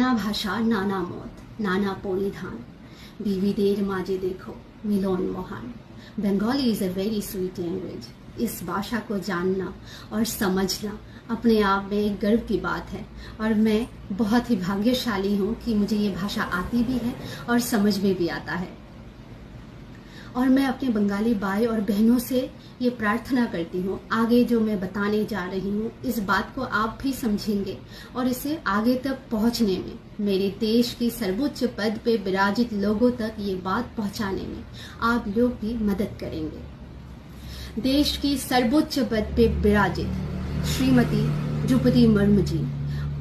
नाना भाषा नाना मौत, नाना परिधान, विविधेर माझे देखो मिलन महान। Bengali is a very sweet language. इस भाषा को जानना और समझना अपने आप में एक गर्व की बात है और मैं बहुत ही भाग्यशाली हूँ कि मुझे ये भाषा आती भी है और समझ में भी आता है। और मैं अपने बंगाली भाई और बहनों से ये प्रार्थना करती हूँ, आगे जो मैं बताने जा रही हूँ इस बात को आप भी समझेंगे और इसे आगे तक पहुँचने में, मेरे देश की सर्वोच्च पद पे विराजित लोगों तक ये बात पहुँचाने में आप लोग भी मदद करेंगे। देश की सर्वोच्च पद पे विराजित श्रीमती द्रौपदी मुर्मू जी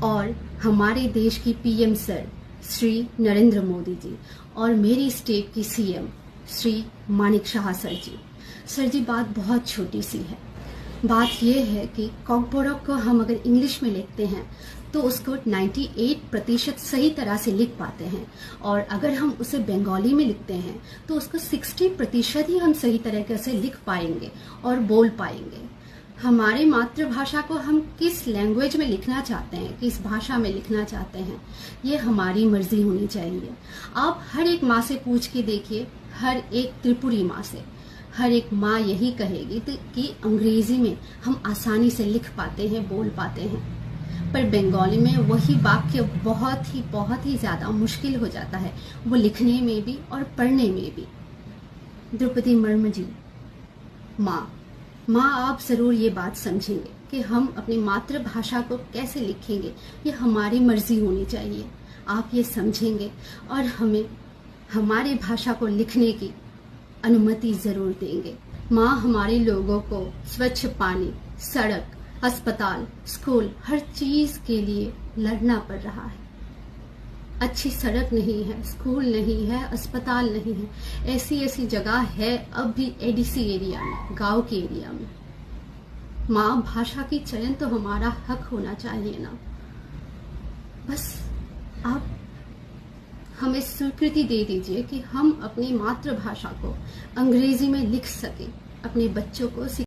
और हमारे देश की पीएम सर श्री नरेंद्र मोदी जी और मेरी स्टेट की सीएम श्री मानिक शाह सर जी बात बहुत छोटी सी है। बात यह है कि कॉकबोरक को हम अगर इंग्लिश में लिखते हैं तो उसको 98% सही तरह से लिख पाते हैं और अगर हम उसे बंगाली में लिखते हैं तो उसको 60% ही हम सही तरीके से लिख पाएंगे और बोल पाएंगे। हमारी मातृभाषा को हम किस लैंग्वेज में लिखना चाहते हैं, किस भाषा में लिखना चाहते हैं, ये हमारी मर्जी होनी चाहिए। आप हर एक माँ से पूछ के देखिए, हर एक त्रिपुरी माँ से, हर एक माँ यही कहेगी कि अंग्रेजी में हम आसानी से लिख पाते हैं, बोल पाते हैं, पर बंगाली में वही वाक्य बहुत ही ज़्यादा मुश्किल हो जाता है, वो लिखने में भी और पढ़ने में भी। द्रौपदी मुर्मू जी माँ आप ज़रूर ये बात समझेंगे कि हम अपनी मातृभाषा को कैसे लिखेंगे, ये हमारी मर्जी होनी चाहिए। आप ये समझेंगे और हमें हमारी भाषा को लिखने की अनुमति ज़रूर देंगे। माँ हमारे लोगों को स्वच्छ पानी, सड़क, अस्पताल, स्कूल, हर चीज़ के लिए लड़ना पड़ रहा है। अच्छी सड़क नहीं है, स्कूल नहीं है, अस्पताल नहीं है, ऐसी जगह है अब भी एडीसी एरिया में, गांव के एरिया में। माँ भाषा की चयन तो हमारा हक होना चाहिए ना। बस आप हमें स्वीकृति दे दीजिए कि हम अपनी मातृभाषा को अंग्रेजी में लिख सकें, अपने बच्चों को